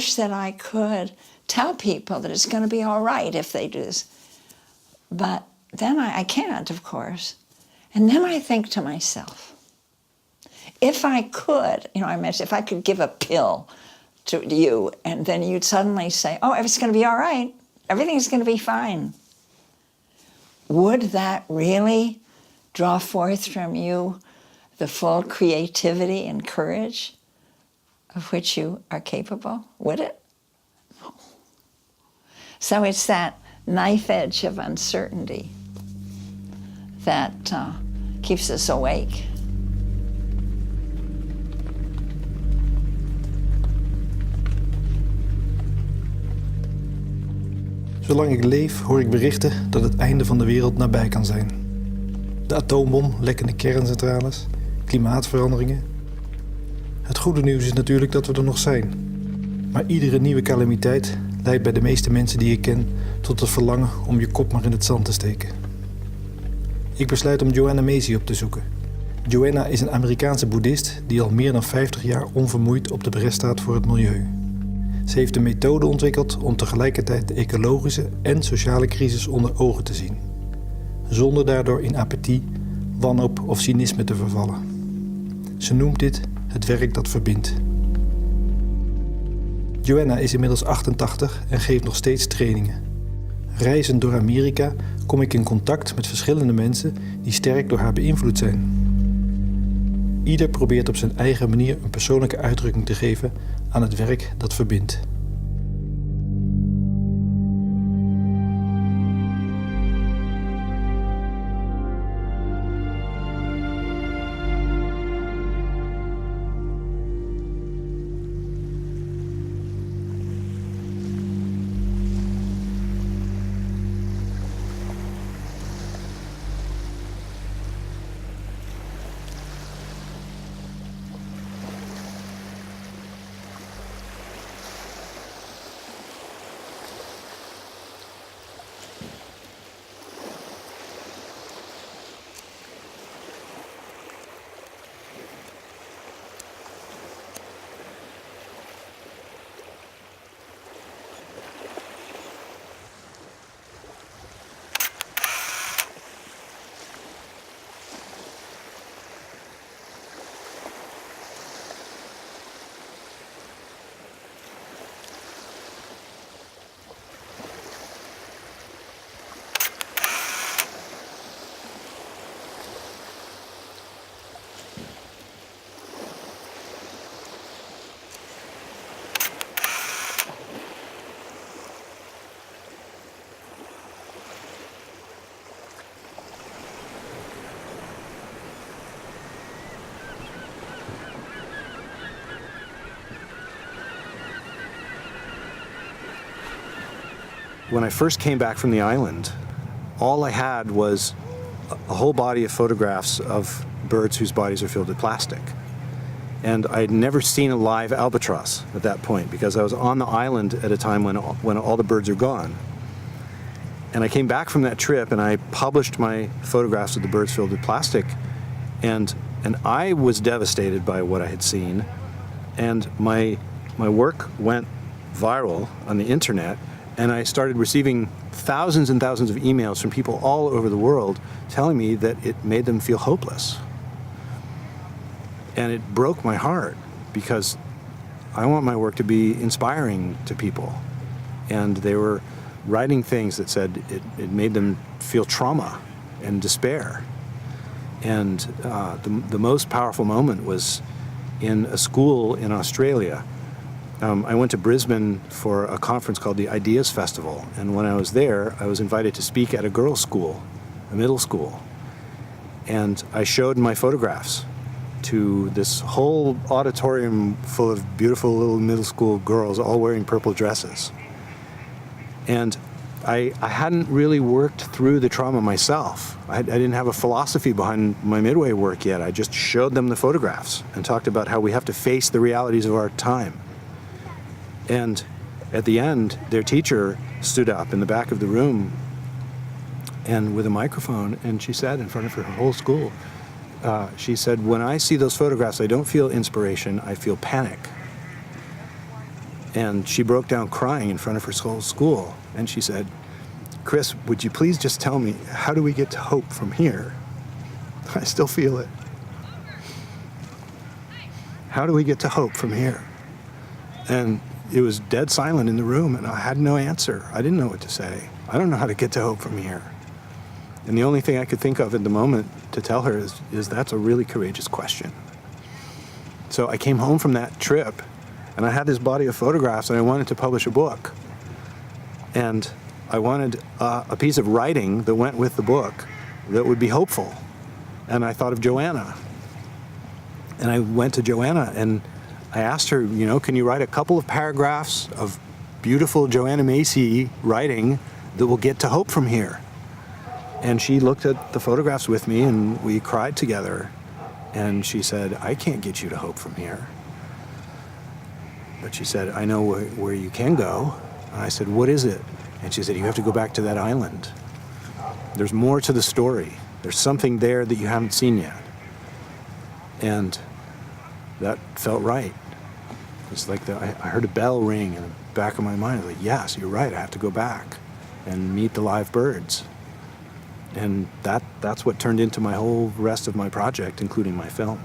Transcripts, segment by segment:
wish that I could tell people that it's going to be all right if they do this. But then I can't, of course. And then I think to myself, if I could, I mentioned, if I could give a pill to you, and then you'd suddenly say, oh, it's going to be all right, everything's going to be fine. Would that really draw forth from you the full creativity and courage of which you are capable? Would it? No. So it's that knife edge of uncertainty that keeps us awake. Zolang ik leef hoor ik berichten dat het einde van de wereld nabij kan zijn. De atoombom, lekkende kerncentrales, klimaatveranderingen. Het goede nieuws is natuurlijk dat we er nog zijn. Maar iedere nieuwe calamiteit leidt bij de meeste mensen die ik ken tot het verlangen om je kop maar in het zand te steken. Ik besluit om Joanna Macy op te zoeken. Joanna is een Amerikaanse boeddhist die al meer dan 50 jaar onvermoeid op de bres staat voor het milieu. Ze heeft een methode ontwikkeld om tegelijkertijd de ecologische en sociale crisis onder ogen te zien. Zonder daardoor in apathie, wanhoop of cynisme te vervallen. Ze noemt dit het werk dat verbindt. Joanna is inmiddels 88 en geeft nog steeds trainingen. Reizend door Amerika kom ik in contact met verschillende mensen die sterk door haar beïnvloed zijn. Ieder probeert op zijn eigen manier een persoonlijke uitdrukking te geven aan het werk dat verbindt. When I first came back from the island, all I had was a whole body of photographs of birds whose bodies are filled with plastic. And I had never seen a live albatross at that point because I was on the island at a time when all the birds are gone. And I came back from that trip and I published my photographs of the birds filled with plastic. And I was devastated by what I had seen. And my work went viral on the internet. And I started receiving thousands and thousands of emails from people all over the world telling me that it made them feel hopeless. And it broke my heart because I want my work to be inspiring to people. And they were writing things that said it made them feel trauma and despair. And the most powerful moment was in a school in Australia. I went to Brisbane for a conference called the Ideas Festival, and when I was there, I was invited to speak at a girls' school, a middle school. And I showed my photographs to this whole auditorium full of beautiful little middle school girls all wearing purple dresses. And I hadn't really worked through the trauma myself. I didn't have a philosophy behind my Midway work yet. I just showed them the photographs and talked about how we have to face the realities of our time. And at the end, their teacher stood up in the back of the room and with a microphone, and she said in front of her whole school, she said, "When I see those photographs, I don't feel inspiration, I feel panic." And she broke down crying in front of her whole school. And she said, "Chris, would you please just tell me, how do we get to hope from here?" I still feel it. How do we get to hope from here? And it was dead silent in the room, and I had no answer. I didn't know what to say. I don't know how to get to hope from here. And the only thing I could think of at the moment to tell her is that's a really courageous question. So I came home from that trip, and I had this body of photographs, and I wanted to publish a book. And I wanted a piece of writing that went with the book that would be hopeful. And I thought of Joanna. And I went to Joanna, and I asked her, you know, can you write a couple of paragraphs of beautiful Joanna Macy writing that will get to hope from here? And she looked at the photographs with me, and we cried together. And she said, I can't get you to hope from here. But she said, I know where you can go. And I said, what is it? And she said, you have to go back to that island. There's more to the story. There's something there that you haven't seen yet. And that felt right. It's like I heard a bell ring in the back of my mind. I was like, yes, you're right. I have to go back and meet the live birds. And that's what turned into my whole rest of my project, including my film.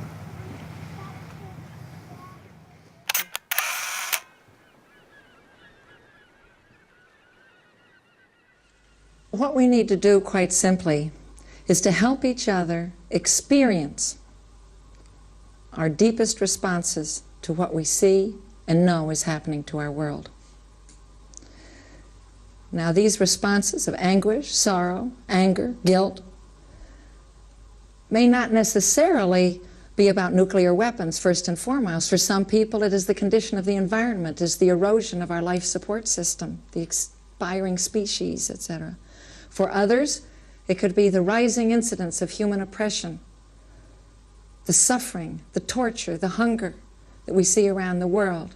What we need to do, quite simply, is to help each other experience our deepest responses to what we see and know is happening to our world. Now, these responses of anguish, sorrow, anger, guilt may not necessarily be about nuclear weapons, first and foremost. For some people, it is the condition of the environment, is the erosion of our life support system, the expiring species, etc. For others, it could be the rising incidence of human oppression, the suffering, the torture, the hunger that we see around the world,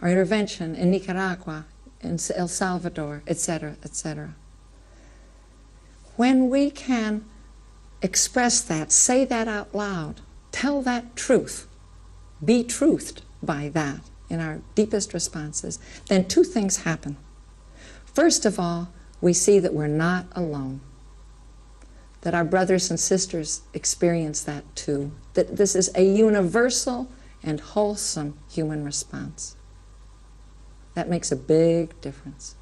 our intervention in Nicaragua, in El Salvador, etc., etc. When we can express that, say that out loud, tell that truth, be truthed by that in our deepest responses, then two things happen. First of all, we see that we're not alone, that our brothers and sisters experience that too, that this is a universal and wholesome human response. That makes a big difference.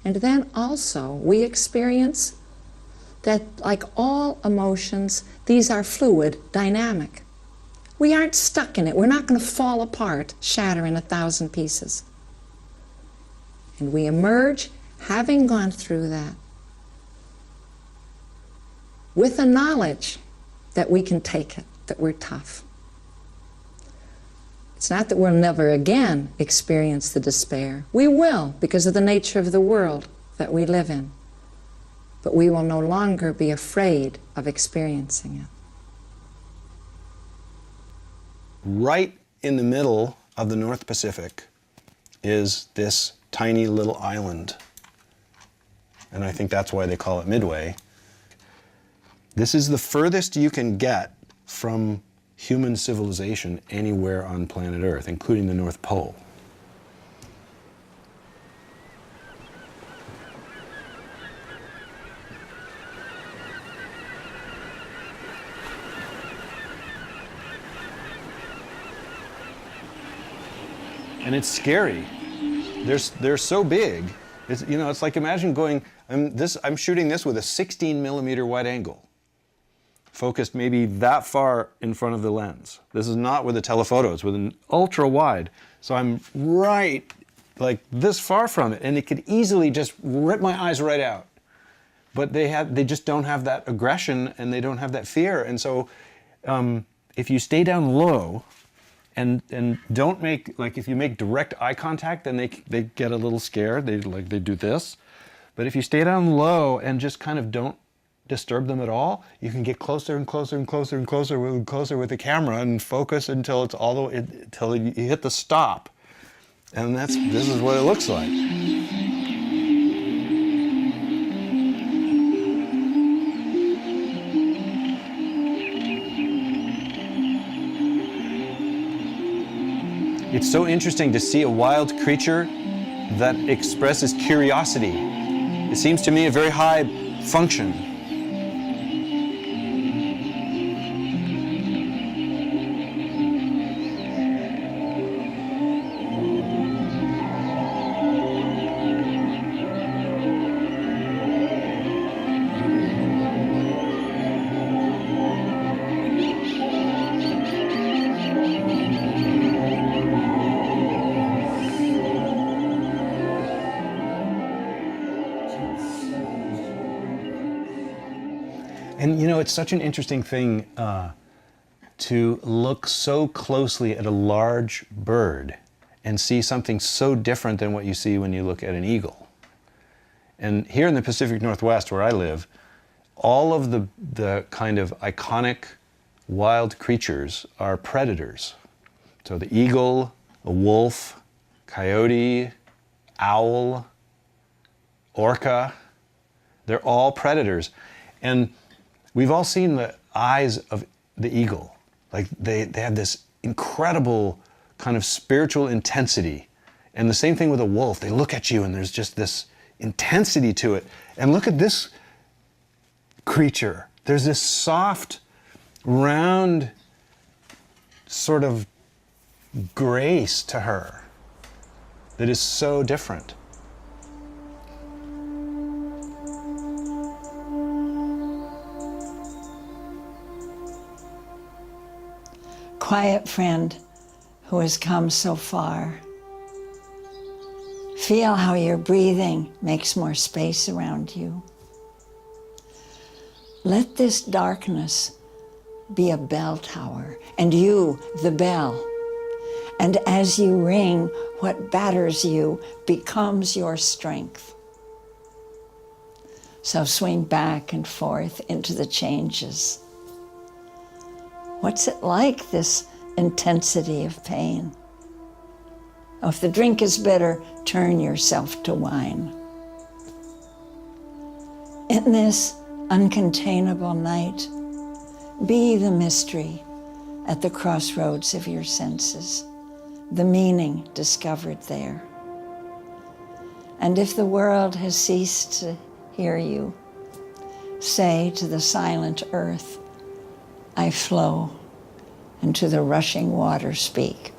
And then also we experience that, like all emotions, these are fluid, dynamic. We aren't stuck in it. We're not going to fall apart, shatter in 1,000 pieces. And we emerge, having gone through that, with the knowledge that we can take it, that we're tough. It's not that we'll never again experience the despair. We will, because of the nature of the world that we live in. But we will no longer be afraid of experiencing it. Right in the middle of the North Pacific is this tiny little island. And I think that's why they call it Midway. This is the furthest you can get from human civilization anywhere on planet Earth, including the North Pole. And it's scary. They're so big. It's, you know, it's like, imagine going, I'm shooting this with a 16mm wide angle, focused maybe that far in front of the lens. This is not with a telephoto, it's with an ultra wide. So I'm right, like this far from it, and it could easily just rip my eyes right out. But they just don't have that aggression, and they don't have that fear. And so if you stay down low and don't make, like if you make direct eye contact, then they get a little scared, they do this. But if you stay down low and just kind of don't disturb them at all, you can get closer and closer and closer and closer with the camera and focus until it's all the way, until you hit the stop. And this is what it looks like. It's so interesting to see a wild creature that expresses curiosity. It seems to me a very high function. And you know, it's such an interesting thing to look so closely at a large bird and see something so different than what you see when you look at an eagle. And here in the Pacific Northwest, where I live, all of the kind of iconic wild creatures are predators. So the eagle, a wolf, coyote, owl, orca, they're all predators. And we've all seen the eyes of the eagle. Like they have this incredible kind of spiritual intensity. And the same thing with a wolf. They look at you and there's just this intensity to it. And look at this creature. There's this soft, round sort of grace to her that is so different. Quiet friend who has come so far. Feel how your breathing makes more space around you. Let this darkness be a bell tower, and you, the bell. And as you ring, what batters you becomes your strength. So swing back and forth into the changes. What's it like, this intensity of pain? Oh, if the drink is bitter, turn yourself to wine. In this uncontainable night, be the mystery at the crossroads of your senses, the meaning discovered there. And if the world has ceased to hear you, say to the silent earth, I flow, and to the rushing water speak,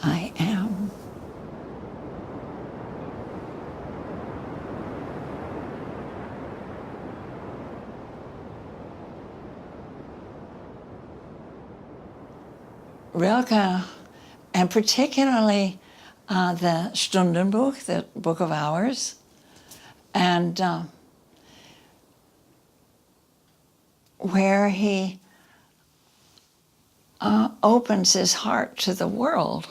I am. Rilke, and particularly the Stundenbuch, the Book of Hours, and where he opens his heart to the world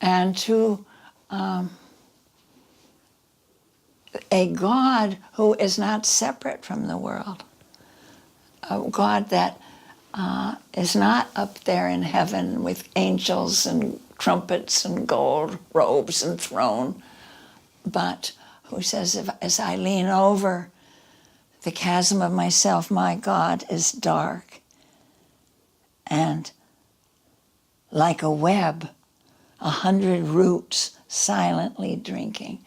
and to a God who is not separate from the world, a God that is not up there in heaven with angels and trumpets and gold robes and throne, but who says, as I lean over the chasm of myself, my God is dark. And like a web, 100 roots silently drinking.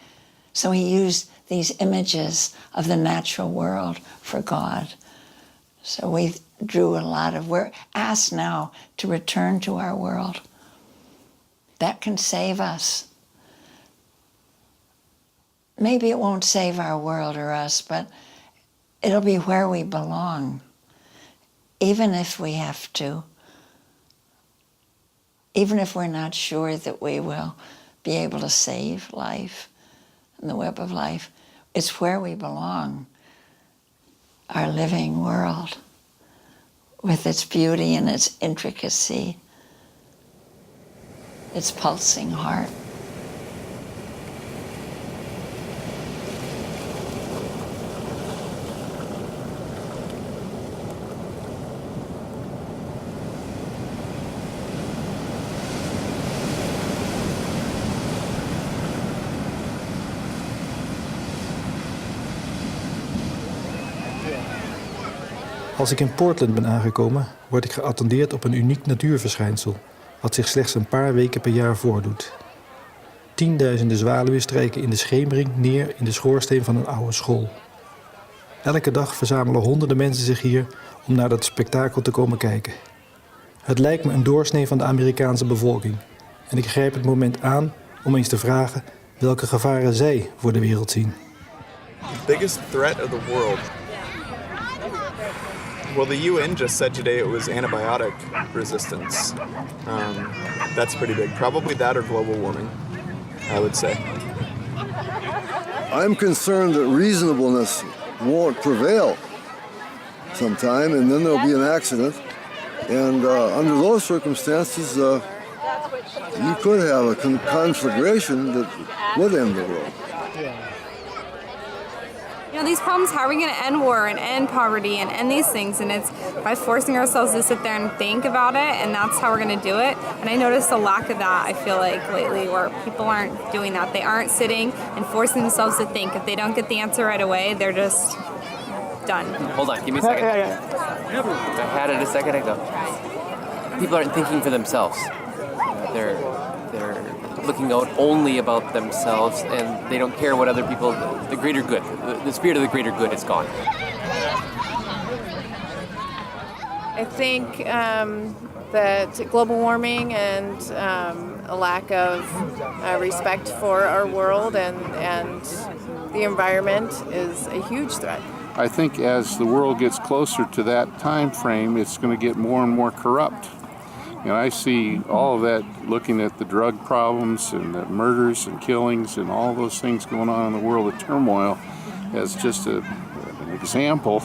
So he used these images of the natural world for God. So we drew a lot of, we're asked now to return to our world. That can save us. Maybe it won't save our world or us, but it'll be where we belong, even if we have to, even if we're not sure that we will be able to save life and the web of life. It's where we belong, our living world, with its beauty and its intricacy, its pulsing heart. Als ik in Portland ben aangekomen, word ik geattendeerd op een uniek natuurverschijnsel, wat zich slechts een paar weken per jaar voordoet. Tienduizenden zwaluwen strijken in de schemering neer in de schoorsteen van een oude school. Elke dag verzamelen honderden mensen zich hier om naar dat spektakel te komen kijken. Het lijkt me een doorsnee van de Amerikaanse bevolking. En ik grijp het moment aan om eens te vragen welke gevaren zij voor de wereld zien. The biggest threat of the world. Well, the UN just said today it was antibiotic resistance. That's pretty big. Probably that or global warming, I would say. I'm concerned that reasonableness won't prevail sometime, and then there'll be an accident. And under those circumstances, you could have a conflagration that would end the world. You know, these problems, how are we going to end war and end poverty and end these things? And it's by forcing ourselves to sit there and think about it, and that's how we're going to do it. And I noticed a lack of that, I feel like, lately, where people aren't doing that. They aren't sitting and forcing themselves to think. If they don't get the answer right away, they're just done. Hold on, give me a second. I had it a second ago. People aren't thinking for themselves. They're looking out only about themselves, and they don't care what other people, the greater good, the spirit of the greater good is gone. I think that global warming and a lack of respect for our world and the environment is a huge threat. I think as the world gets closer to that time frame, it's going to get more and more corrupt. And I see all of that looking at the drug problems and the murders and killings and all those things going on in the world of turmoil as just an example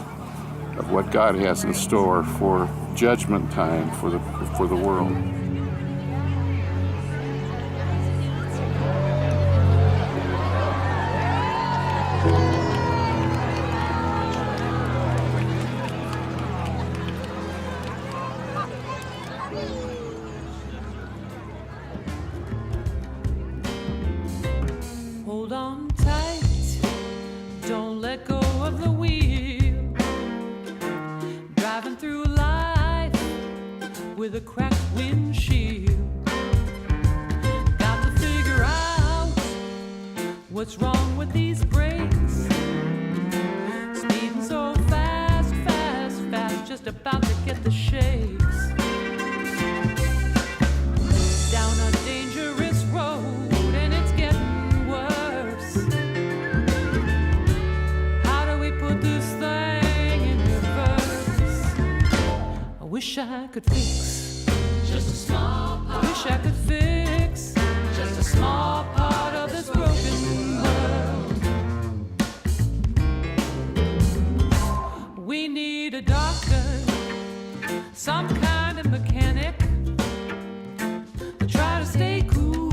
of what God has in store for judgment time for the world. Hold on tight, don't let go of the wheel. Driving through life with a cracked windshield. Got to figure out what's wrong with these brakes. Speeding so fast, fast, fast, just about to get the shakes. Down a dangerous road and it's getting worse. How do we put this thing in reverse? I wish I could fix just a small part. I wish I could fix just a small part of this broken world. We need a doctor, some kind of mechanic. Try to stay cool,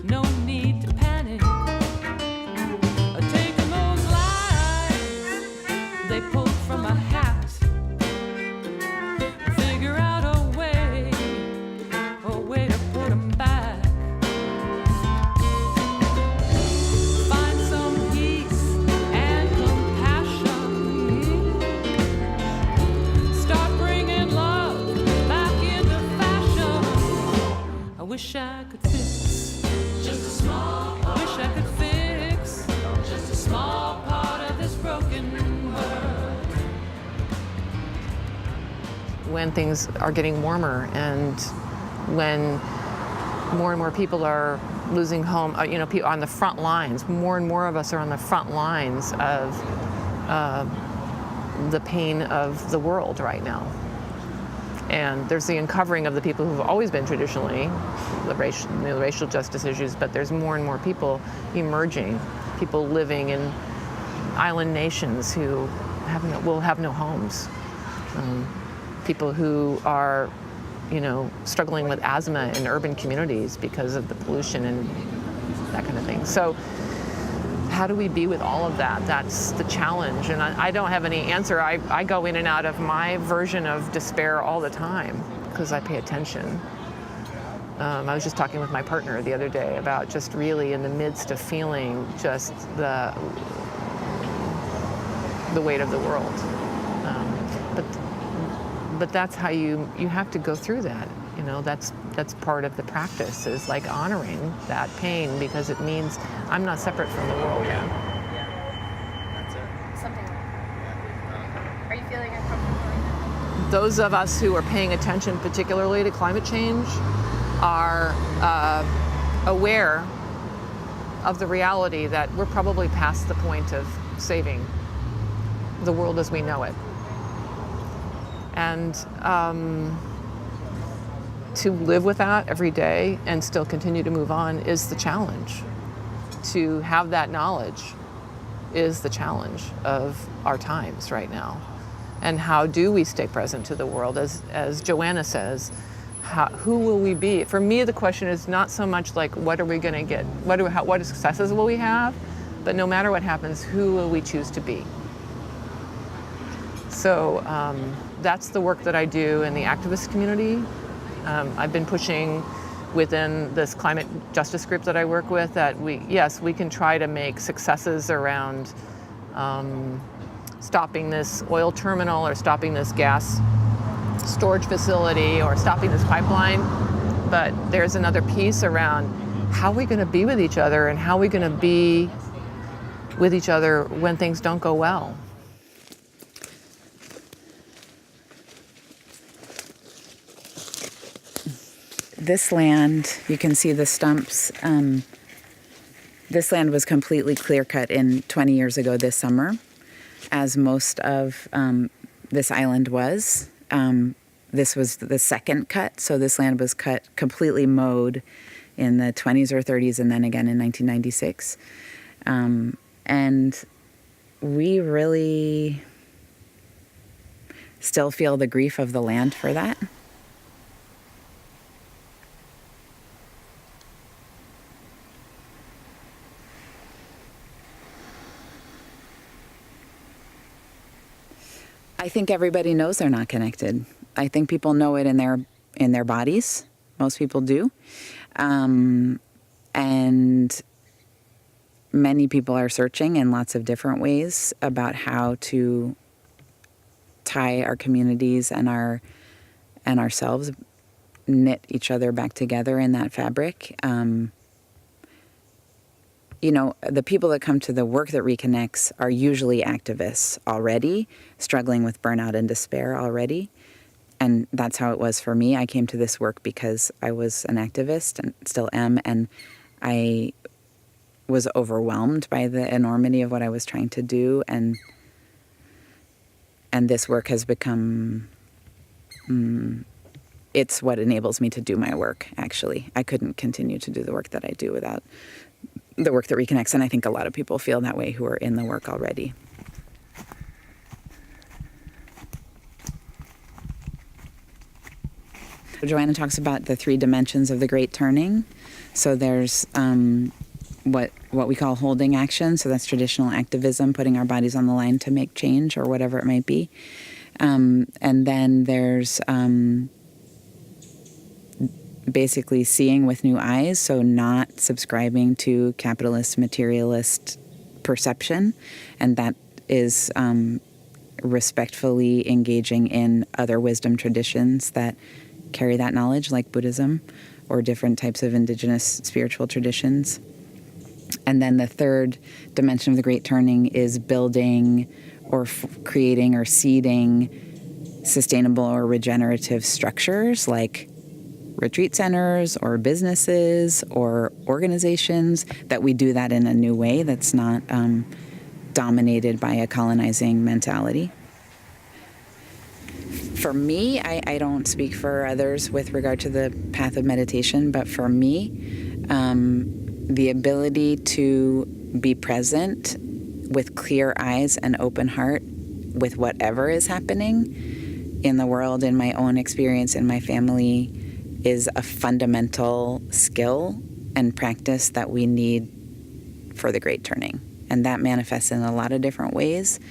no need to panic. Taking those lies they pulled from a hat. Figure out a way to put them back. Find some peace and compassion. Start bringing love back into fashion. I wish I could fix just a small part. I wish I could fix just a small part of this broken world. When things are getting warmer and when more and more people are losing home, people on the front lines, more and more of us are on the front lines of the pain of the world right now. And there's the uncovering of the people who've always been traditionally the racial justice issues, but there's more and more people emerging, people living in island nations who will have no homes, people who are, struggling with asthma in urban communities because of the pollution and that kind of thing. So how do we be with all of that? That's the challenge, and I don't have any answer. I go in and out of my version of despair all the time because I pay attention. I was just talking with my partner the other day about just really in the midst of feeling just the weight of the world. but that's how you have to go through that. You know, that's part of the practice, is like honoring that pain, because it means I'm not separate from the world. Something. Are you feeling uncomfortable? Those of us who are paying attention particularly to climate change are aware of the reality that we're probably past the point of saving the world as we know it. And to live with that every day and still continue to move on is the challenge. To have that knowledge is the challenge of our times right now. And how do we stay present to the world? As Joanna says, who will we be? For me, the question is not so much like what are we going to get, what successes will we have, but no matter what happens, who will we choose to be? So that's the work that I do in the activist community. I've been pushing within this climate justice group that I work with that we can try to make successes around stopping this oil terminal or stopping this gas storage facility or stopping this pipeline. But there's another piece around how are we going to be with each other and how are we going to be with each other when things don't go well. This land, you can see the stumps. This land was completely clear-cut 20 years ago this summer, as most of this island was. This was the second cut, so this land was cut completely mowed in the 20s or 30s and then again in 1996. And we really still feel the grief of the land for that. I think everybody knows they're not connected. I think people know it in their bodies. Most people do. And many people are searching in lots of different ways about how to tie our communities and ourselves, knit each other back together in that fabric. You know, the people that come to the work that reconnects are usually activists already, struggling with burnout and despair already. And that's how it was for me. I came to this work because I was an activist and still am, and I was overwhelmed by the enormity of what I was trying to do. And this work has become, it's what enables me to do my work, actually. I couldn't continue to do the work that I do without the work that reconnects, and I think a lot of people feel that way who are in the work already. Joanna talks about the 3 dimensions of the Great Turning. So there's what we call holding action. So that's traditional activism, putting our bodies on the line to make change or whatever it might be. And then there's basically seeing with new eyes, so not subscribing to capitalist, materialist perception, and that is respectfully engaging in other wisdom traditions that carry that knowledge, like Buddhism or different types of indigenous spiritual traditions. And then the 3rd dimension of the Great Turning is building or creating or seeding sustainable or regenerative structures like retreat centers or businesses or organizations, that we do that in a new way that's not dominated by a colonizing mentality. For me, I don't speak for others with regard to the path of meditation, but for me, the ability to be present with clear eyes and open heart with whatever is happening in the world, in my own experience, in my family, is a fundamental skill and practice that we need for the Great Turning. And that manifests in a lot of different ways.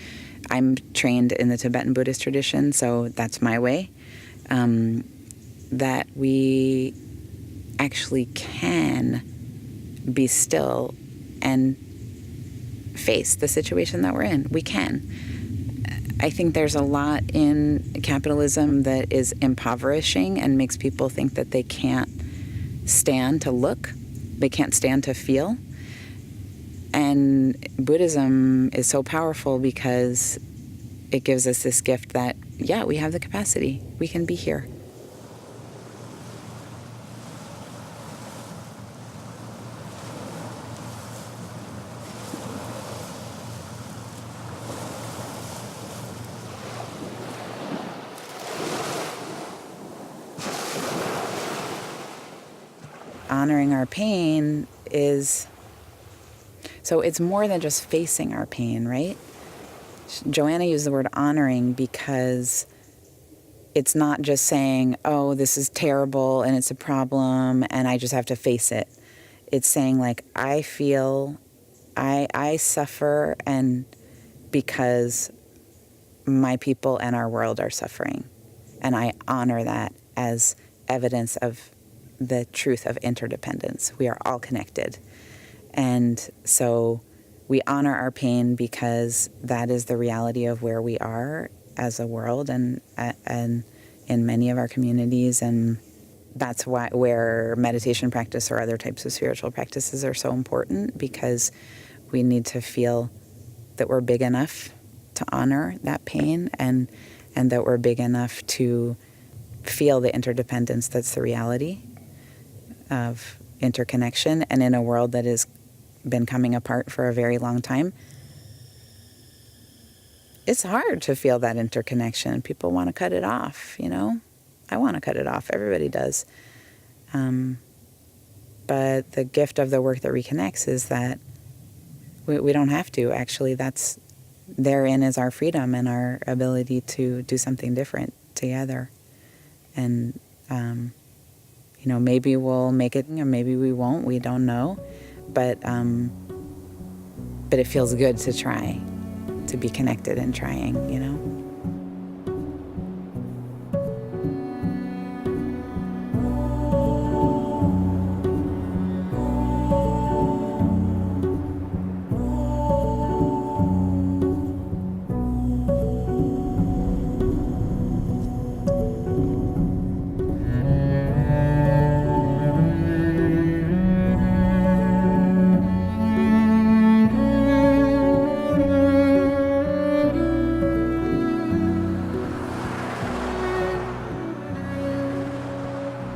I'm trained in the Tibetan Buddhist tradition, so that's my way. That we actually can be still and face the situation that we're in. We can. I think there's a lot in capitalism that is impoverishing and makes people think that they can't stand to look, they can't stand to feel. And Buddhism is so powerful because it gives us this gift that, yeah, we have the capacity. We can be here. Honoring our pain is, so it's more than just facing our pain, right? Joanna used the word honoring because it's not just saying, oh, this is terrible and it's a problem and I just have to face it. It's saying, like, I feel, I suffer, and because my people and our world are suffering. And I honor that as evidence of the truth of interdependence. We are all connected. And so we honor our pain because that is the reality of where we are as a world and in many of our communities. And that's where meditation practice or other types of spiritual practices are so important, because we need to feel that we're big enough to honor that pain and that we're big enough to feel the interdependence that's the reality of interconnection. And in a world that has been coming apart for a very long time, it's hard to feel that interconnection. People want to cut it off, you know? I want to cut it off. Everybody does. But the gift of the work that reconnects is that we don't have to. Actually, that's therein is our freedom and our ability to do something different together. And you know, maybe we'll make it, or maybe we won't. We don't know, but it feels good to try, to be connected and trying. You know.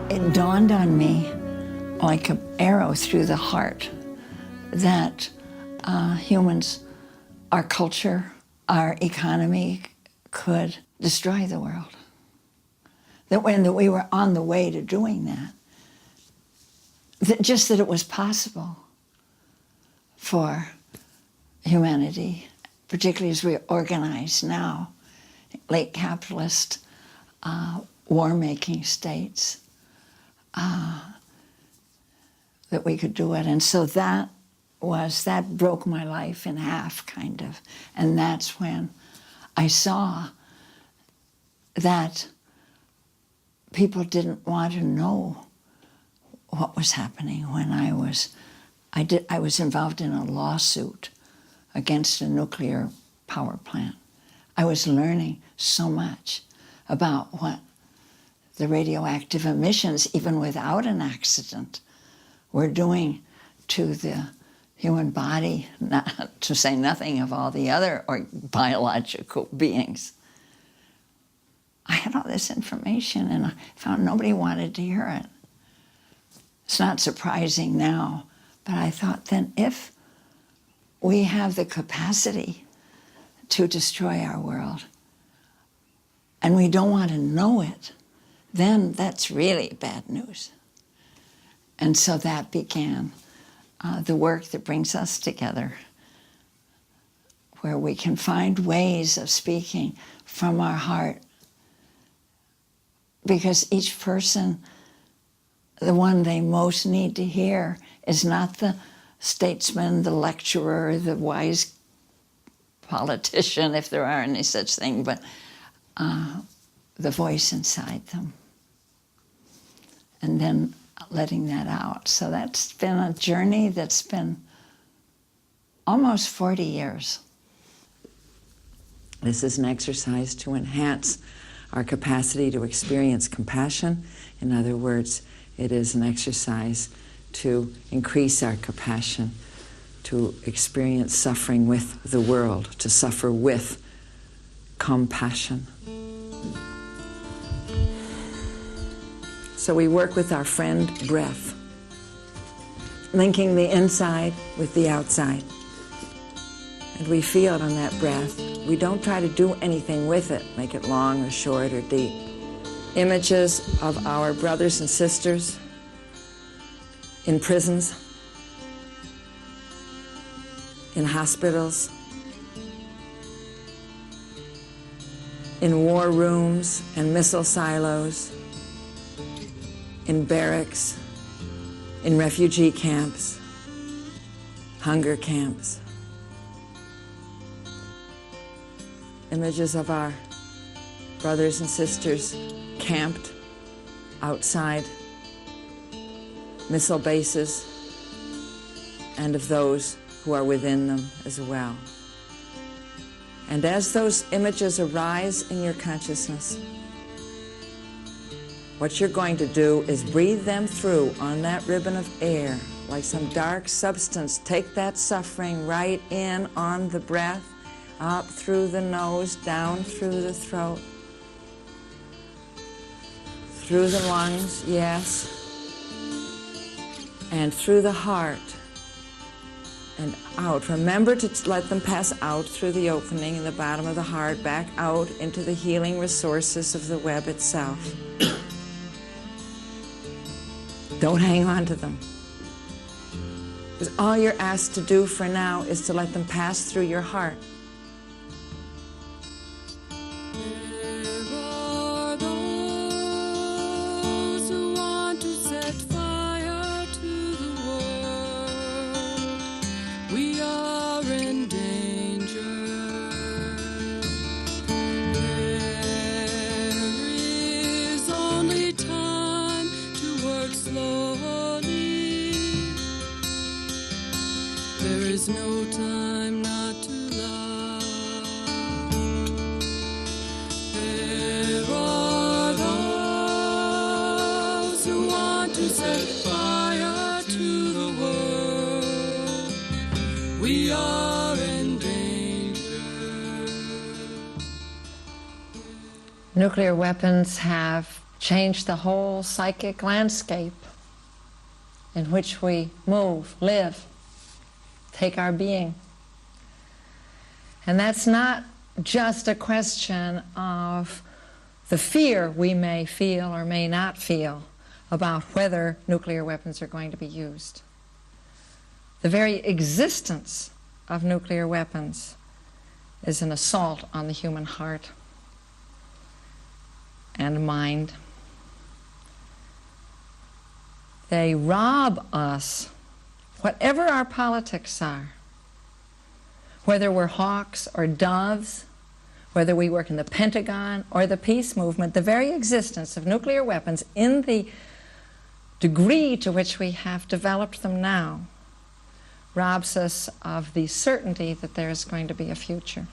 It dawned on me like an arrow through the heart that humans, our culture, our economy could destroy the world. That when we were on the way to doing that just that it was possible for humanity, particularly as we're organized now, late capitalist, war-making states, that we could do it. And so that broke my life in half, kind of. And that's when I saw that people didn't want to know what was happening when I was involved in a lawsuit against a nuclear power plant. I was learning so much about what the radioactive emissions, even without an accident, were doing to the human body, not to say nothing of all the other biological beings. I had all this information and I found nobody wanted to hear it. It's not surprising now, but I thought then if we have the capacity to destroy our world and we don't want to know it, then that's really bad news. And so that began the work that brings us together, where we can find ways of speaking from our heart. Because each person, the one they most need to hear is not the statesman, the lecturer, the wise politician, if there are any such thing, but the voice inside them. And then letting that out. So that's been a journey that's been almost 40 years. This is an exercise to enhance our capacity to experience compassion. In other words, it is an exercise to increase our compassion, to experience suffering with the world, to suffer with compassion. So we work with our friend breath, linking the inside with the outside. And we feel it on that breath. We don't try to do anything with it, make it long or short or deep. Images of our brothers and sisters in prisons, in hospitals, in war rooms and missile silos, in barracks, in refugee camps, hunger camps. Images of our brothers and sisters camped outside missile bases, and of those who are within them as well. And as those images arise in your consciousness, what you're going to do is breathe them through on that ribbon of air, like some dark substance. Take that suffering right in on the breath, up through the nose, down through the throat, through the lungs, yes, and through the heart, and out. Remember to let them pass out through the opening in the bottom of the heart, back out into the healing resources of the web itself. Don't hang on to them. Because all you're asked to do for now is to let them pass through your heart. No time not to love. There are those who want to set fire to the world. We are in danger. Nuclear weapons have changed the whole psychic landscape in which we move, live, take our being. And that's not just a question of the fear we may feel or may not feel about whether nuclear weapons are going to be used. The very existence of nuclear weapons is an assault on the human heart and mind. They rob us, whatever our politics are, whether we're hawks or doves, whether we work in the Pentagon or the peace movement, the very existence of nuclear weapons in the degree to which we have developed them now robs us of the certainty that there is going to be a future.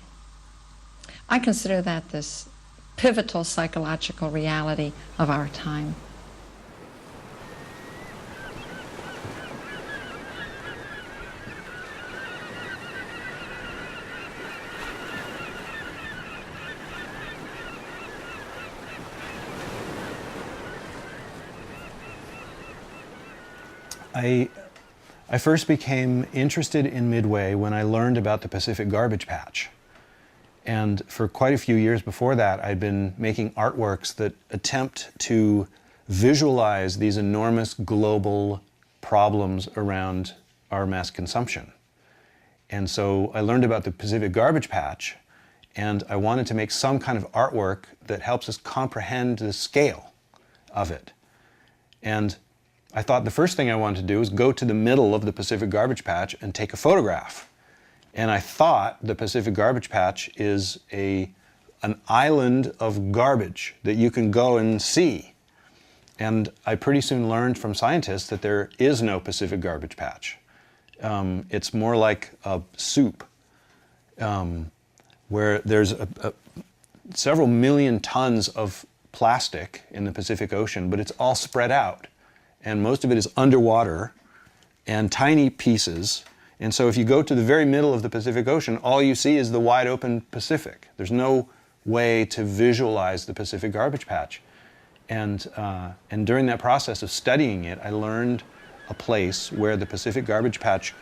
I consider that this pivotal psychological reality of our time. I first became interested in Midway when I learned about the Pacific garbage patch. And for quite a few years before that, I'd been making artworks that attempt to visualize these enormous global problems around our mass consumption. And so I learned about the Pacific garbage patch, and I wanted to make some kind of artwork that helps us comprehend the scale of it. And I thought the first thing I wanted to do was go to the middle of the Pacific garbage patch and take a photograph. And I thought the Pacific garbage patch is an island of garbage that you can go and see. And I pretty soon learned from scientists that there is no Pacific garbage patch. It's more like a soup. where there's several million tons of plastic in the Pacific Ocean, but it's all spread out. And most of it is underwater and tiny pieces. And so if you go to the very middle of the Pacific Ocean, all you see is the wide open Pacific. There's no way to visualize the Pacific garbage patch. And during that process of studying it, I learned a place where the Pacific garbage patch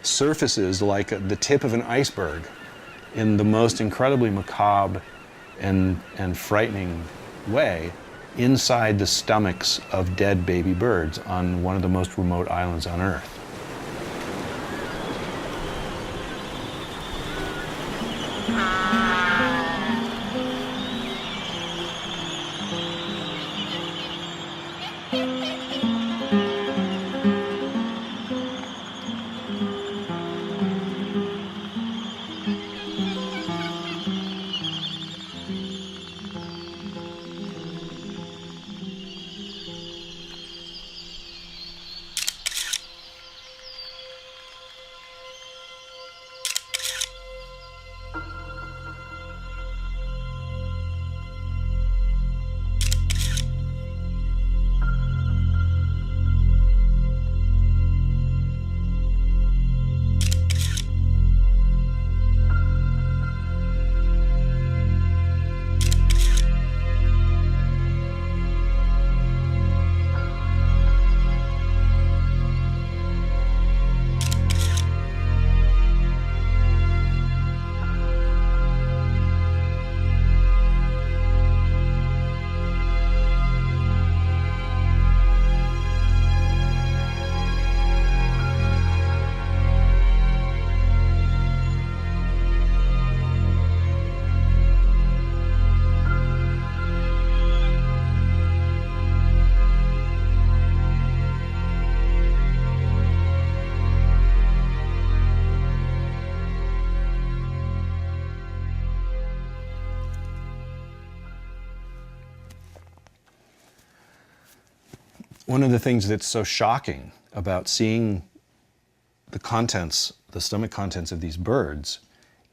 surfaces like the tip of an iceberg in the most incredibly macabre and frightening way inside the stomachs of dead baby birds on one of the most remote islands on Earth. One of the things that's so shocking about seeing the contents, the stomach contents of these birds,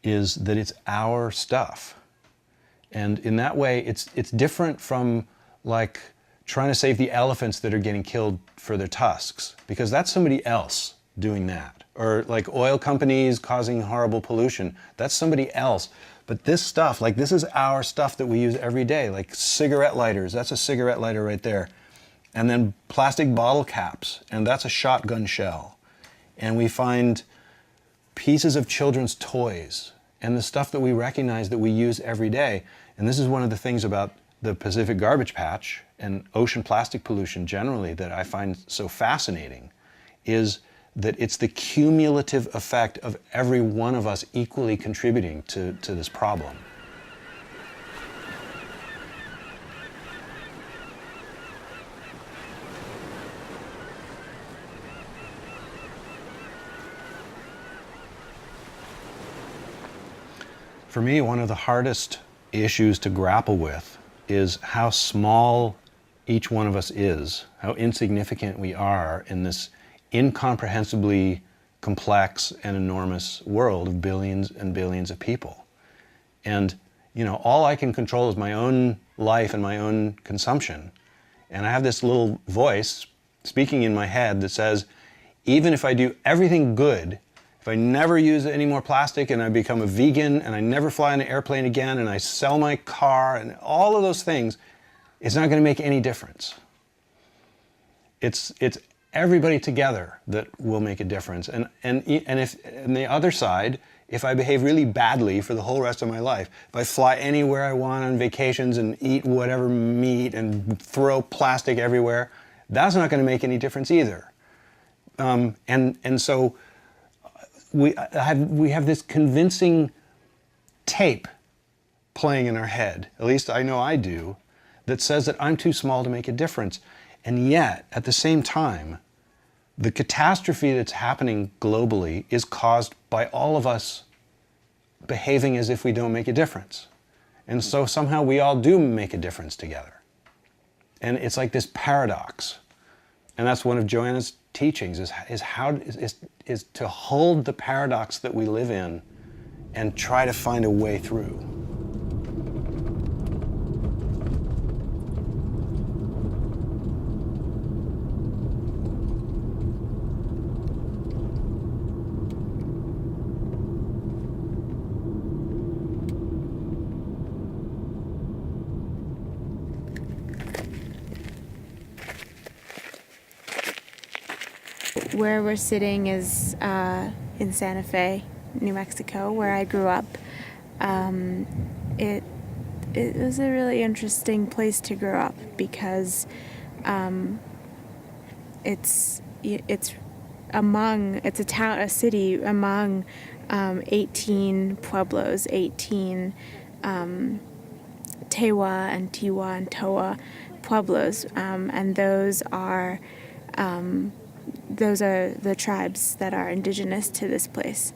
is that it's our stuff. And in that way, it's different from like trying to save the elephants that are getting killed for their tusks, because that's somebody else doing that. Or like oil companies causing horrible pollution, that's somebody else. But this stuff, like this is our stuff that we use every day, like cigarette lighters, that's a cigarette lighter right there. And then plastic bottle caps, and that's a shotgun shell. And we find pieces of children's toys and the stuff that we recognize that we use every day. And this is one of the things about the Pacific garbage patch and ocean plastic pollution generally that I find so fascinating, is that it's the cumulative effect of every one of us equally contributing to this problem. For me, one of the hardest issues to grapple with is how small each one of us is, how insignificant we are in this incomprehensibly complex and enormous world of billions and billions of people. And, you know, all I can control is my own life and my own consumption. And I have this little voice speaking in my head that says, even if I do everything good, if I never use any more plastic and I become a vegan and I never fly on an airplane again and I sell my car and all of those things, it's not going to make any difference. It's everybody together that will make a difference. And if on the other side, if I behave really badly for the whole rest of my life, if I fly anywhere I want on vacations and eat whatever meat and throw plastic everywhere, that's not going to make any difference either. And so we have this convincing tape playing in our head, at least I know I do, that says that I'm too small to make a difference. And yet, at the same time, the catastrophe that's happening globally is caused by all of us behaving as if we don't make a difference. And so somehow we all do make a difference together. And it's like this paradox. And that's one of Joanna's teachings, is to hold the paradox that we live in and try to find a way through. Where we're sitting is in Santa Fe, New Mexico, where I grew up. It was a really interesting place to grow up because it's a city among 18 pueblos, 18 Tewa and Tiwa and Toa pueblos, and those are the tribes that are indigenous to this place.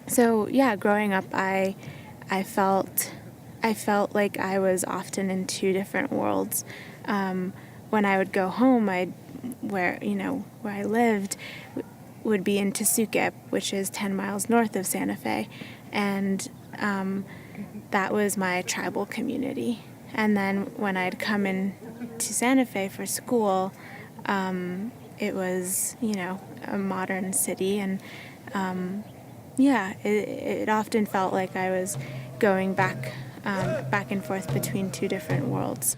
So yeah, growing up, I felt like I was often in two different worlds. When I would go home, where I lived would be in Tesuque, which is 10 miles north of Santa Fe, and that was my tribal community. And then when I'd come in to Santa Fe for school, it was, a modern city, and it often felt like I was going back and forth between two different worlds.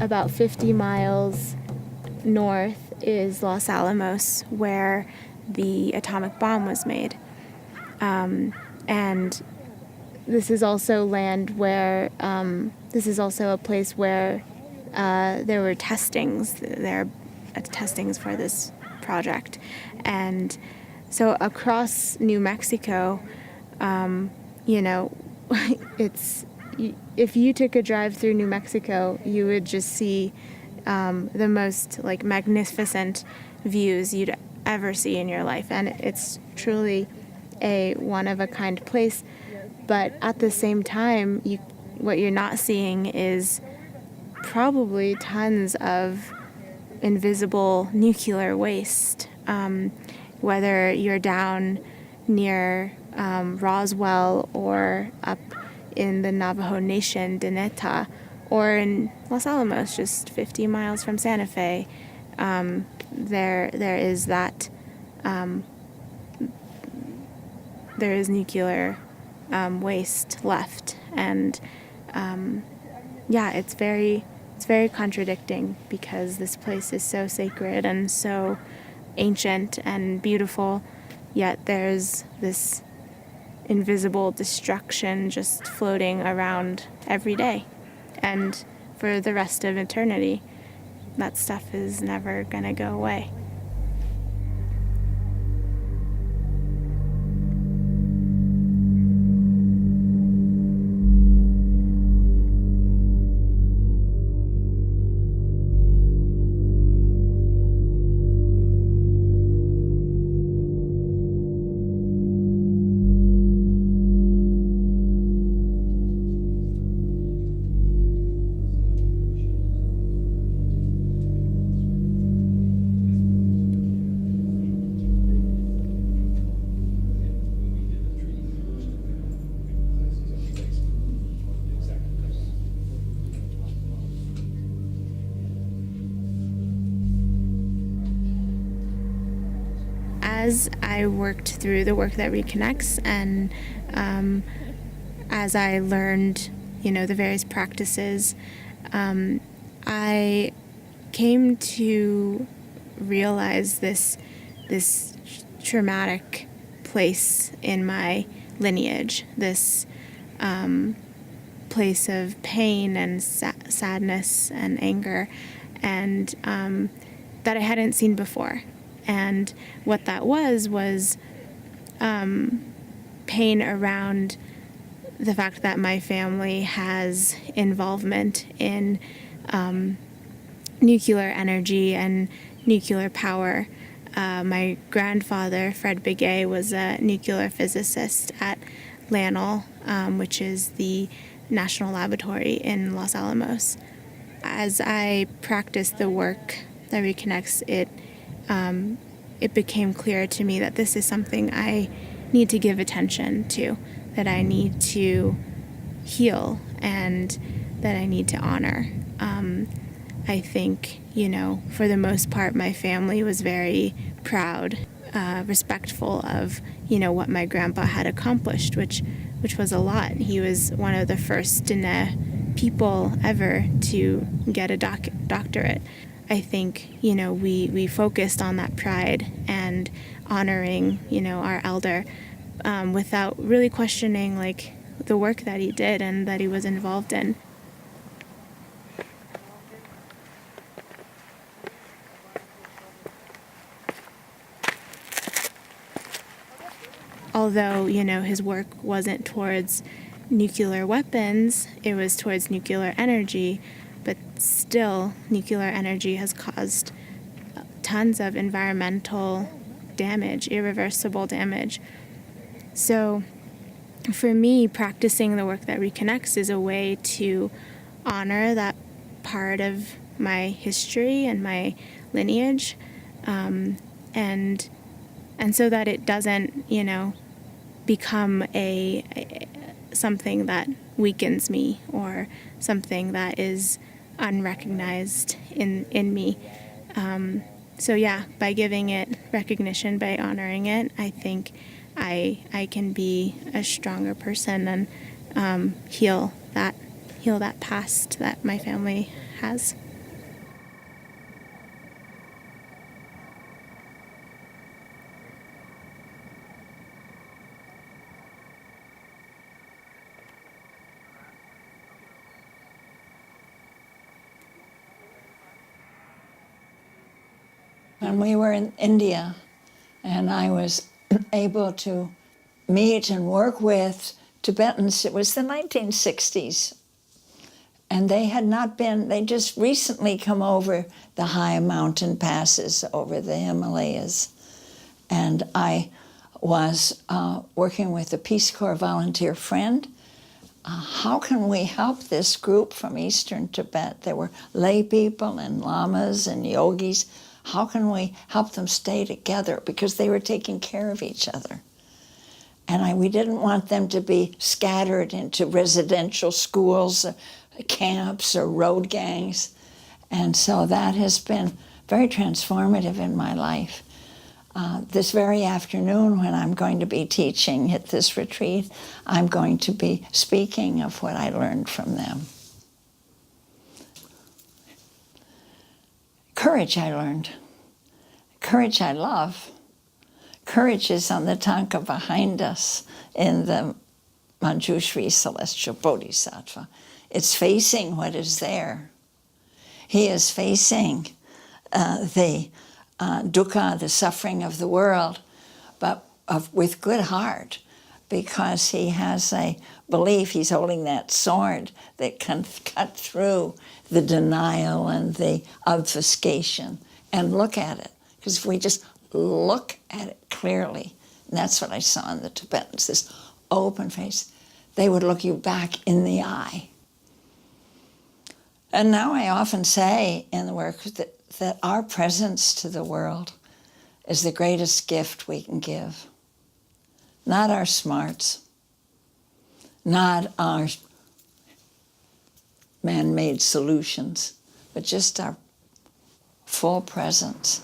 About 50 miles north is Los Alamos, where the atomic bomb was made. And this is also land where, this is also a place where there were testings. There are testings for this project. And so across New Mexico, it's, if you took a drive through New Mexico, you would just see the most magnificent views you'd ever see in your life, and it's truly a one-of-a-kind place. But at the same time, what you're not seeing is probably tons of invisible nuclear waste. Whether you're down near Roswell or up in the Navajo Nation, Deneta, or in Los Alamos, just 50 miles from Santa Fe, there is that, there is nuclear waste left, and it's very contradicting, because this place is so sacred and so ancient and beautiful, yet there's this invisible destruction just floating around every day. And for the rest of eternity, that stuff is never gonna go away. As I worked through the work that Reconnects, and as I learned, the various practices, I came to realize this traumatic place in my lineage, this place of pain and sadness and anger, and that I hadn't seen before. And what that was pain around the fact that my family has involvement in nuclear energy and nuclear power, my grandfather, Fred Begay, was a nuclear physicist at LANL, which is the National Laboratory in Los Alamos. As I practiced the work that reconnects, it became clear to me that this is something I need to give attention to, that I need to heal, and that I need to honor. I think, for the most part, my family was very proud, respectful of, what my grandpa had accomplished, which was a lot. He was one of the first Diné people ever to get a doctorate. I think, we focused on that pride and honoring, our elder, without really questioning, the work that he did and that he was involved in. Although, his work wasn't towards nuclear weapons, it was towards nuclear energy, but still, nuclear energy has caused tons of environmental damage, irreversible damage. So, for me, practicing the work that reconnects is a way to honor that part of my history and my lineage, and so that it doesn't, become something that weakens me or something that is unrecognized in me. So yeah, by giving it recognition, by honoring it, I think I can be a stronger person and heal that past that my family has. When we were in India, and I was able to meet and work with Tibetans, it was the 1960s. And they just recently come over the high mountain passes over the Himalayas. And I was working with a Peace Corps volunteer friend. How can we help this group from Eastern Tibet? There were lay people and lamas and yogis. How can we help them stay together? Because they were taking care of each other. And we didn't want them to be scattered into residential schools, camps, or road gangs. And so that has been very transformative in my life. This very afternoon, when I'm going to be teaching at this retreat, I'm going to be speaking of what I learned from them. Courage I learned. Courage I love. Courage is on the tanka behind us in the Manjushri Celestial Bodhisattva. It's facing what is there. He is facing the dukkha, the suffering of the world, but with good heart, because he has a belief, he's holding that sword that can cut through the denial and the obfuscation and look at it. Because if we just look at it clearly, and that's what I saw in the Tibetans, this open face, they would look you back in the eye. And now I often say in the work that our presence to the world is the greatest gift we can give. Not our smarts, not our man-made solutions, but just our full presence.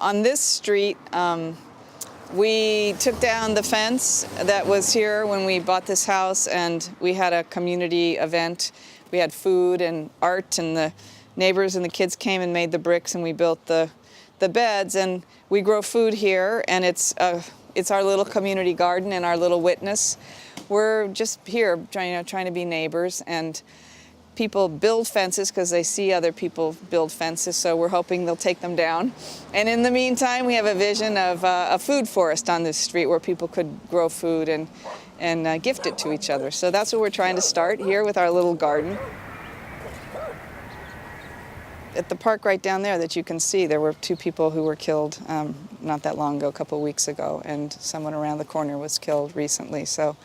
On this street, we took down the fence that was here when we bought this house, and we had a community event. We had food and art, and the neighbors and the kids came and made the bricks, and we built the beds, and we grow food here, and it's our little community garden and our little witness. We're just here trying to be neighbors, and people build fences because they see other people build fences, so we're hoping they'll take them down. And in the meantime, we have a vision of a food forest on this street where people could grow food and gift it to each other. So that's what we're trying to start here with our little garden. At the park right down there that you can see, there were 2 people who were killed not that long ago, a couple of weeks ago, and someone around the corner was killed recently. So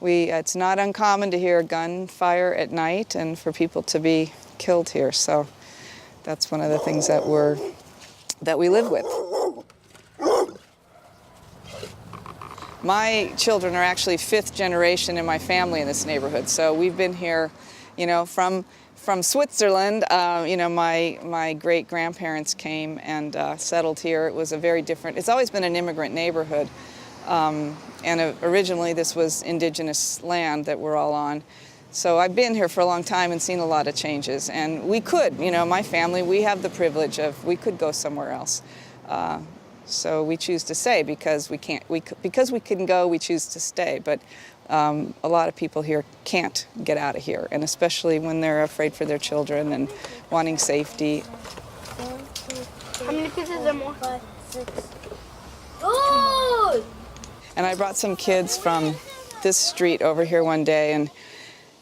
it's not uncommon to hear gunfire at night and for people to be killed here. So that's one of the things that we live with. My children are actually 5th generation in my family in this neighborhood. So we've been here, you know, from Switzerland. You know, my great-grandparents came and settled here. It was a very different, it's always been an immigrant neighborhood. And originally this was indigenous land that we're all on. So I've been here for a long time and seen a lot of changes. And we could, you know, my family, we have the privilege of, we could go somewhere else. So we choose to stay because because we couldn't go, we choose to stay. But a lot of people here can't get out of here, and especially when they're afraid for their children and wanting safety. How many pieces are more? 5, 6. Oh! And I brought some kids from this street over here one day, and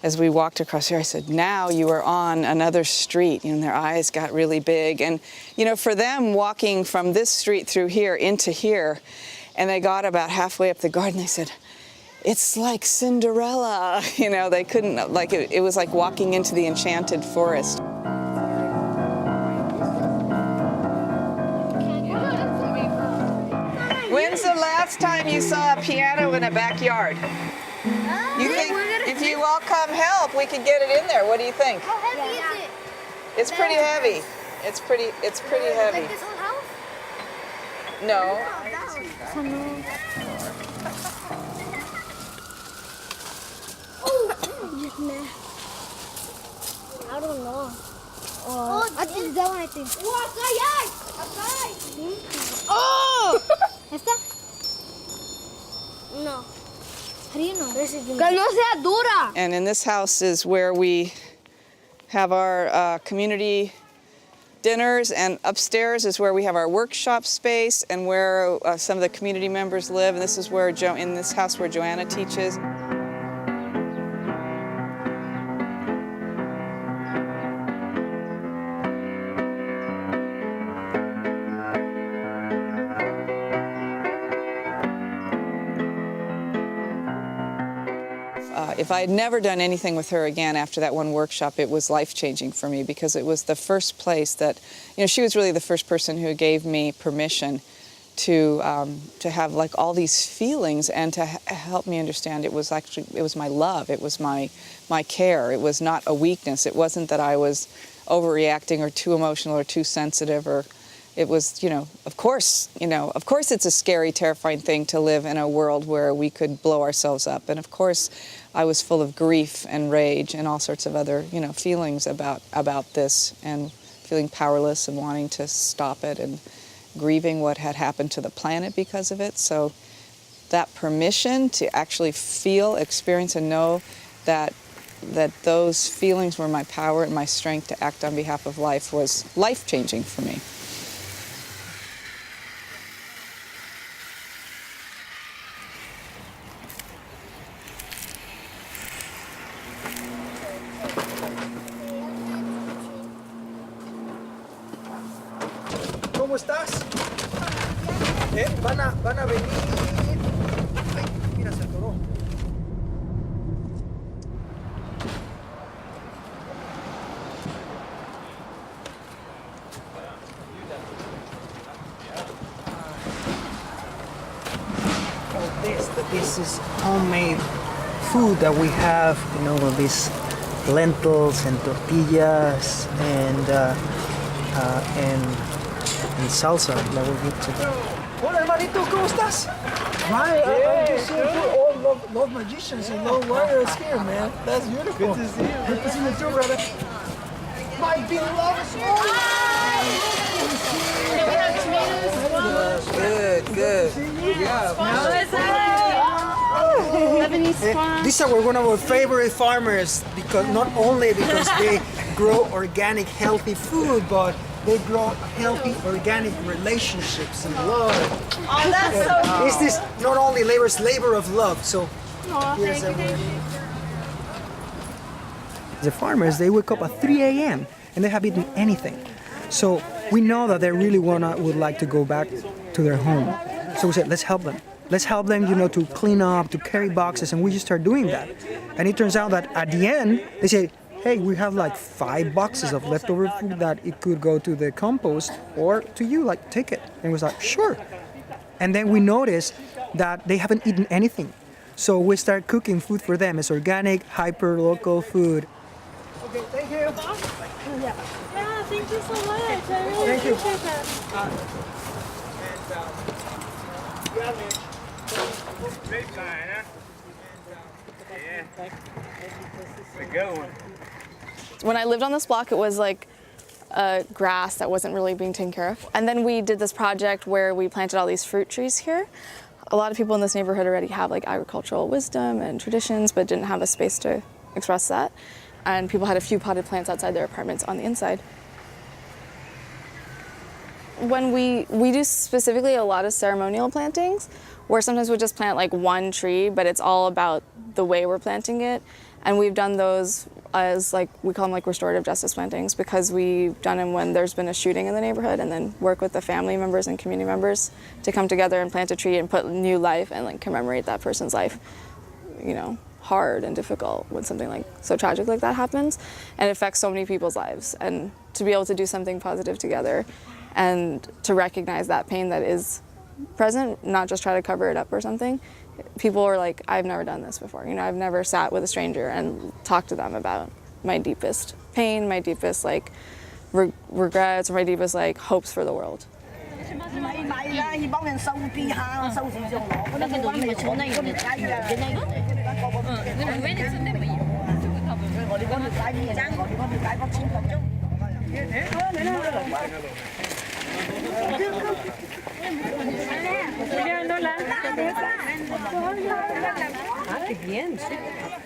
as we walked across here, I said, now you are on another street. And their eyes got really big. And, you know, for them, walking from this street through here into here, and they got about halfway up the garden, they said, it's like Cinderella. You know, they couldn't, like, it was like walking into the enchanted forest. When's the last time you saw a piano in a backyard? You think if you all come help, we could get it in there? What do you think? How heavy is it? It's pretty heavy. It's pretty heavy. Like this whole house? No. I don't know. I think that one, I think. Oh! ¿Esta? No. How do you know? Que no sea dura. And in this house is where we have our community dinners, and upstairs is where we have our workshop space and where some of the community members live. And this is where in this house where Joanna teaches. If I had never done anything with her again after that one workshop, it was life-changing for me, because it was the first place that, you know, she was really the first person who gave me permission to have like all these feelings and to help me understand it was my love, it was my care, it was not a weakness. It wasn't that I was overreacting or too emotional or too sensitive, or it was, you know, of course it's a scary, terrifying thing to live in a world where we could blow ourselves up. And of course, I was full of grief and rage and all sorts of other, you know, feelings about this, and feeling powerless and wanting to stop it and grieving what had happened to the planet because of it. So that permission to actually feel, experience, and know that those feelings were my power and my strength to act on behalf of life was life-changing for me. ¿Cómo estás? Van a venir. Ay, mira, se atoró. This is homemade food that we have, you know, with these lentils and tortillas and salsa that we eat today. Hola, hermanito, ¿cómo estás? Right, I'm just here for all love magicians and love warriors here, man. That's beautiful. Good to see you. Good to see you too, brother. My beloved. Good. Yeah. Lebanese These are one of our favorite farmers, because not only because they grow organic, healthy food, but they grow healthy, organic relationships and love. Oh, that's so cool. It's this not only labor, it's labor of love. So here's thank you. The farmers, they wake up at 3 a.m. and they haven't eaten anything. So we know that they really would like to go back to their home. So we said, let's help them. Let's help them, to clean up, to carry boxes, and we just start doing that. And it turns out that at the end, they say, hey, we have like 5 boxes of leftover food that it could go to the compost or to you, like take it. And we was like, sure. And then we noticed that they haven't eaten anything. So we start cooking food for them. It's organic, hyper-local food. Okay, thank you. Yeah, thank you so much. I really Thank you. appreciate that. When I lived on this block, it was like grass that wasn't really being taken care of. And then we did this project where we planted all these fruit trees here. A lot of people in this neighborhood already have like agricultural wisdom and traditions, but didn't have a space to express that. And people had a few potted plants outside their apartments on the inside. When we do specifically a lot of ceremonial plantings, where sometimes we just plant like one tree, but it's all about the way we're planting it. And we've done those as like, we call them like restorative justice plantings, because we've done them when there's been a shooting in the neighborhood, and then work with the family members and community members to come together and plant a tree and put new life and like commemorate that person's life, hard and difficult when something like so tragic like that happens, and it affects so many people's lives. And to be able to do something positive together and to recognize that pain that is present, not just try to cover it up or something. People are like, I've never done this before. I've never sat with a stranger and talked to them about my deepest pain, my deepest like regrets, or my deepest like hopes for the world.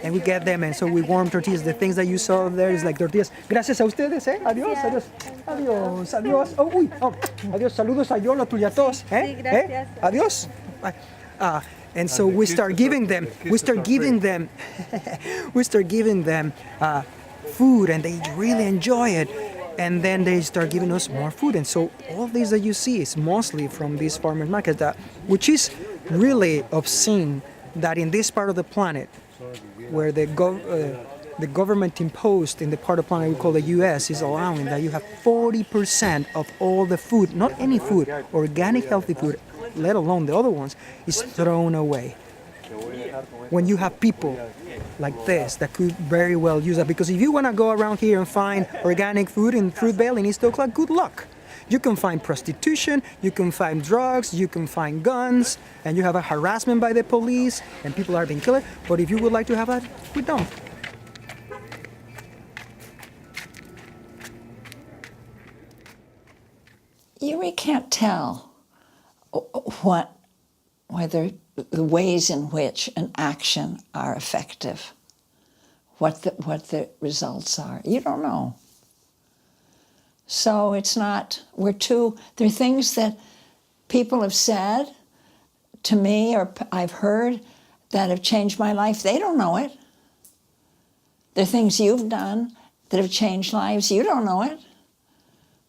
And we get them, and so we warm tortillas. The things that you saw there is like tortillas. Gracias a ustedes, Adiós, adiós. Adiós, adiós. Oh, uy, oh. Adiós, saludos a Yola, tuya tos. Adiós. And so we start giving them, food, and they really enjoy it. And then they start giving us more food. And so all these that you see is mostly from these farmers markets, which is really obscene that in this part of the planet, where the government imposed in the part of the planet we call the US is allowing that you have 40% of all the food, not any food, organic healthy food, let alone the other ones, is thrown away. When you have people like this that could very well use that, because if you want to go around here and find organic food in Fruitvale in East Oakland, good luck. You can find prostitution, you can find drugs, you can find guns, and you have a harassment by the police, and people are being killed. But if you would like to have that, we don't. You really can't tell whether the ways in which an action are effective, what the results are. You don't know. So it's not, there are things that people have said to me or I've heard that have changed my life. They don't know it. There are things you've done that have changed lives. You don't know it.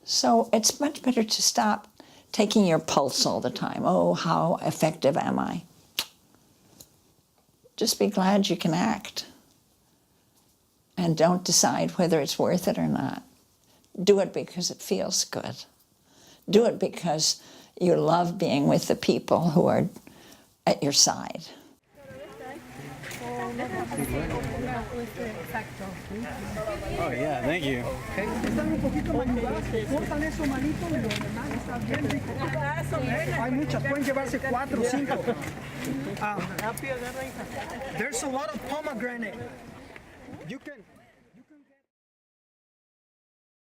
So it's much better to stop taking your pulse all the time. Oh, how effective am I? Just be glad you can act. And don't decide whether it's worth it or not. Do it because it feels good. Do it because you love being with the people who are at your side. Oh yeah, thank you. Hay muchas, pueden llevarse 4 o 5. There's a lot of pomegranate. You can